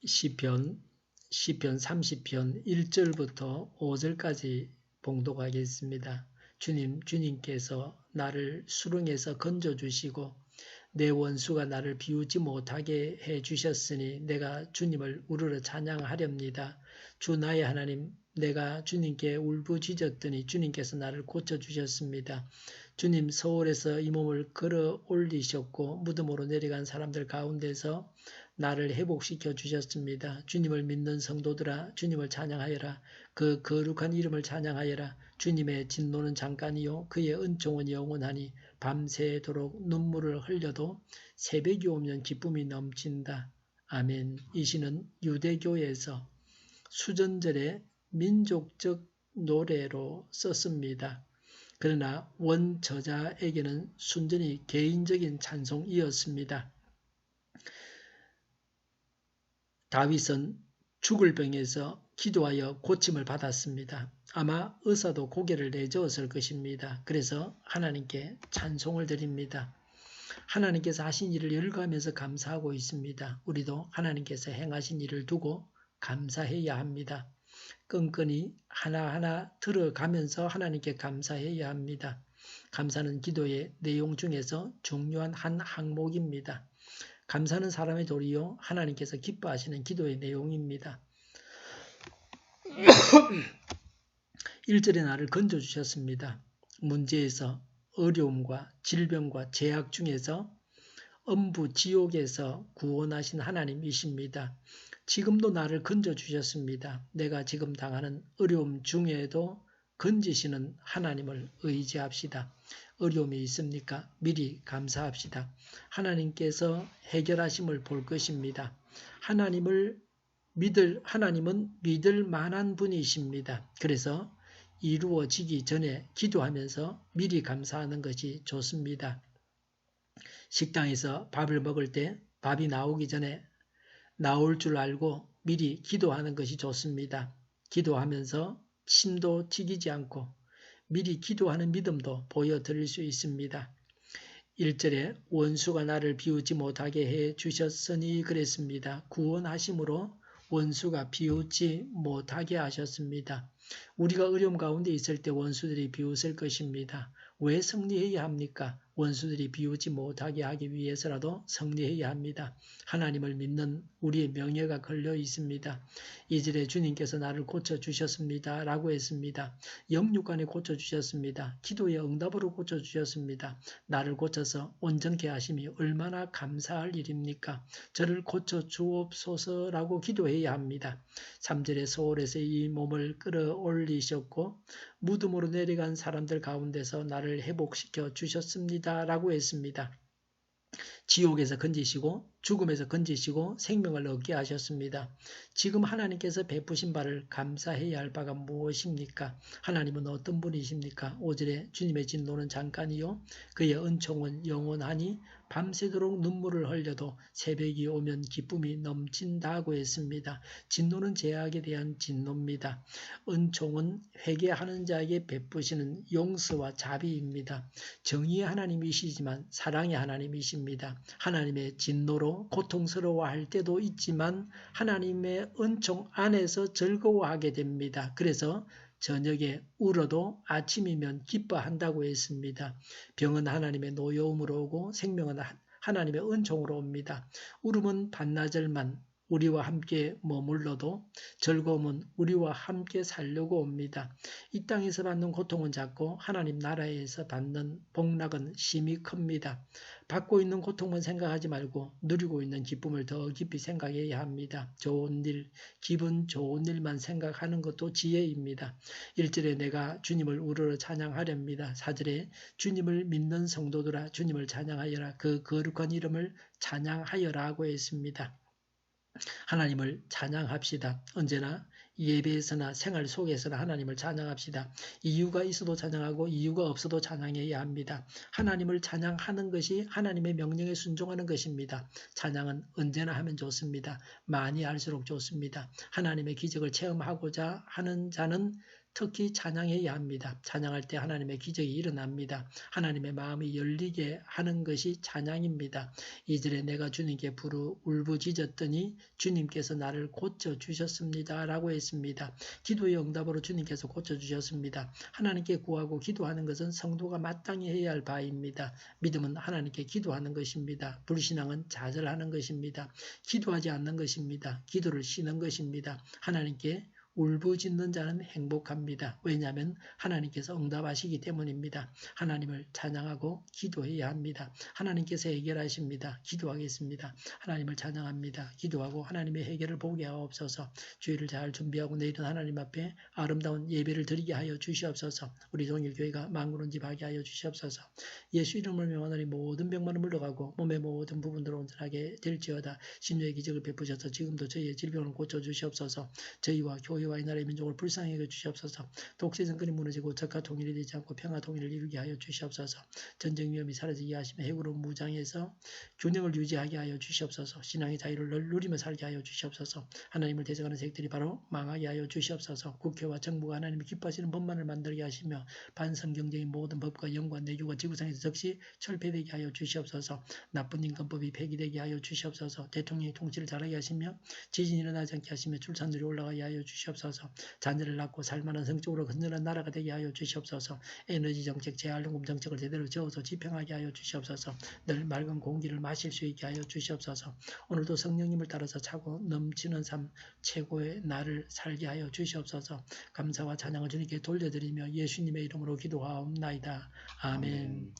시편 30편 1절부터 5절까지 봉독하겠습니다. 주님께서 나를 수렁에서 건져주시고 내 원수가 나를 비우지 못하게 해주셨으니 내가 주님을 우러러 찬양하렵니다. 주 나의 하나님, 내가 주님께 울부짖었더니 주님께서 나를 고쳐주셨습니다. 주님, 서울에서 이 몸을 걸어 올리셨고 무덤으로 내려간 사람들 가운데서 나를 회복시켜 주셨습니다. 주님을 믿는 성도들아, 주님을 찬양하여라. 그 거룩한 이름을 찬양하여라. 주님의 진노는 잠깐이요 그의 은총은 영원하니 밤새도록 눈물을 흘려도 새벽이 오면 기쁨이 넘친다. 아멘. 이 시는 유대교에서 수전절의 민족적 노래로 썼습니다. 그러나 원저자에게는 순전히 개인적인 찬송이었습니다. 다윗은 죽을 병에서 기도하여 고침을 받았습니다. 아마 의사도 고개를 내저었을 것입니다. 그래서 하나님께 찬송을 드립니다. 하나님께서 하신 일을 열거하면서 감사하고 있습니다. 우리도 하나님께서 행하신 일을 두고 감사해야 합니다. 끈끈이 하나하나 들어가면서 하나님께 감사해야 합니다. 감사는 기도의 내용 중에서 중요한 한 항목입니다. 감사는 사람의 도리요 하나님께서 기뻐하시는 기도의 내용입니다. 1절에 나를 건져주셨습니다. 문제에서 어려움과 질병과 제약 중에서 엄부 지옥에서 구원하신 하나님이십니다. 지금도 나를 건져주셨습니다. 내가 지금 당하는 어려움 중에도 건지시는 하나님을 의지합시다. 어려움이 있습니까? 미리 감사합시다. 하나님께서 해결하심을 볼 것입니다. 하나님은 믿을 만한 분이십니다. 그래서 이루어지기 전에 기도하면서 미리 감사하는 것이 좋습니다. 식당에서 밥을 먹을 때 밥이 나오기 전에 나올 줄 알고 미리 기도하는 것이 좋습니다. 기도하면서 침도 튀기지 않고 미리 기도하는 믿음도 보여드릴 수 있습니다. 1절에 원수가 나를 비우지 못하게 해 주셨으니 그랬습니다. 구원하심으로 원수가 비우지 못하게 하셨습니다. 우리가 어려움 가운데 있을 때 원수들이 비웃을 것입니다. 왜 승리해야 합니까? 원수들이 비우지 못하게 하기 위해서라도 승리해야 합니다. 하나님을 믿는 우리의 명예가 걸려 있습니다. 2절에 주님께서 나를 고쳐주셨습니다. 라고 했습니다. 영육간에 고쳐주셨습니다. 기도의 응답으로 고쳐주셨습니다. 나를 고쳐서 온전케 하심이 얼마나 감사할 일입니까? 저를 고쳐주옵소서라고 기도해야 합니다. 3절에 서울에서 이 몸을 끌어올리셨고 무덤으로 내려간 사람들 가운데서 나를 회복시켜 주셨습니다. 라고 했습니다. 지옥에서 건지시고 죽음에서 건지시고 생명을 얻게 하셨습니다. 지금 하나님께서 베푸신 바를 감사해야 할 바가 무엇입니까? 하나님은 어떤 분이십니까? 5절에 주님의 진노는 잠깐이요 그의 은총은 영원하니 밤새도록 눈물을 흘려도 새벽이 오면 기쁨이 넘친다고 했습니다. 진노는 죄악에 대한 진노입니다. 은총은 회개하는 자에게 베푸시는 용서와 자비입니다. 정의의 하나님이시지만 사랑의 하나님이십니다. 하나님의 진노로 고통스러워할 때도 있지만 하나님의 은총 안에서 즐거워하게 됩니다. 그래서 저녁에 울어도 아침이면 기뻐한다고 했습니다. 병은 하나님의 노여움으로 오고 생명은 하나님의 은총으로 옵니다. 울음은 반나절만 우리와 함께 머물러도 즐거움은 우리와 함께 살려고 옵니다. 이 땅에서 받는 고통은 작고 하나님 나라에서 받는 복락은 심히 큽니다. 받고 있는 고통만 생각하지 말고 누리고 있는 기쁨을 더 깊이 생각해야 합니다. 좋은 일, 기분 좋은 일만 생각하는 것도 지혜입니다. 1절에 내가 주님을 우러러 찬양하렵니다. 4절에 주님을 믿는 성도들아 주님을 찬양하여라. 그 거룩한 이름을 찬양하여라고 했습니다. 하나님을 찬양합시다. 언제나 예배에서나 생활 속에서나 하나님을 찬양합시다. 이유가 있어도 찬양하고 이유가 없어도 찬양해야 합니다. 하나님을 찬양하는 것이 하나님의 명령에 순종하는 것입니다. 찬양은 언제나 하면 좋습니다. 많이 할수록 좋습니다. 하나님의 기적을 체험하고자 하는 자는 특히 찬양해야 합니다. 찬양할 때 하나님의 기적이 일어납니다. 하나님의 마음이 열리게 하는 것이 찬양입니다. 2절에 내가 주님께 울부짖었더니 주님께서 나를 고쳐주셨습니다. 라고 했습니다. 기도의 응답으로 주님께서 고쳐주셨습니다. 하나님께 구하고 기도하는 것은 성도가 마땅히 해야 할 바입니다. 믿음은 하나님께 기도하는 것입니다. 불신앙은 좌절하는 것입니다. 기도하지 않는 것입니다. 기도를 쉬는 것입니다. 하나님께 울부짖는 자는 행복합니다. 왜냐하면 하나님께서 응답하시기 때문입니다. 하나님을 찬양하고 기도해야 합니다. 하나님께서 해결하십니다. 기도하겠습니다. 하나님을 찬양합니다. 기도하고 하나님의 해결을 보게 하옵소서. 주일을 잘 준비하고 내일은 하나님 앞에 아름다운 예배를 드리게 하여 주시옵소서. 우리 동일교회가 만군원집하게 하여 주시옵소서. 예수 이름을 명하노니 모든 병만은 물러가고 몸의 모든 부분들을 온전하게 될지어다. 신유의 기적을 베푸셔서 지금도 저희의 질병을 고쳐주시옵소서. 저희와 교회와 이 나라의 민족을 불쌍히 여겨주시옵소서. 독재 정권이 무너지고 적화 통일이 되지 않고 평화 통일을 이루게 하여 주시옵소서. 전쟁 위험이 사라지게 하시며 핵으로 무장해서 균형을 유지하게 하여 주시옵소서. 신앙의 자유를 누리며 살게 하여 주시옵소서. 하나님을 대적하는 세력들이 바로 망하게 하여 주시옵소서. 국회와 정부가 하나님이 기뻐하시는 법만을 만들게 하시며 반성경적인 모든 법과 영과 내교가 지구상에서 즉시 철폐되게 하여 주시옵소서. 나쁜 인권법이 폐기되게 하여 주시옵소서. 대통령이 통치를 잘하게 하시며 지진이 일어나지 않게 하시며 출산율이 올라가게 하여 주시옵소서. 자녀를 낳고 살만한 성적으로 건전한 나라가 되게 하여 주시옵소서. 에너지 정책, 재활용금 정책을 제대로 지어서 집행하게 하여 주시옵소서. 늘 맑은 공기를 마실 수 있게 하여 주시옵소서. 오늘도 성령님을 따라서 차고 넘치는 삶, 최고의 날을 살게 하여 주시옵소서. 감사와 찬양을 주님께 돌려드리며 예수님의 이름으로 기도하옵나이다. 아멘.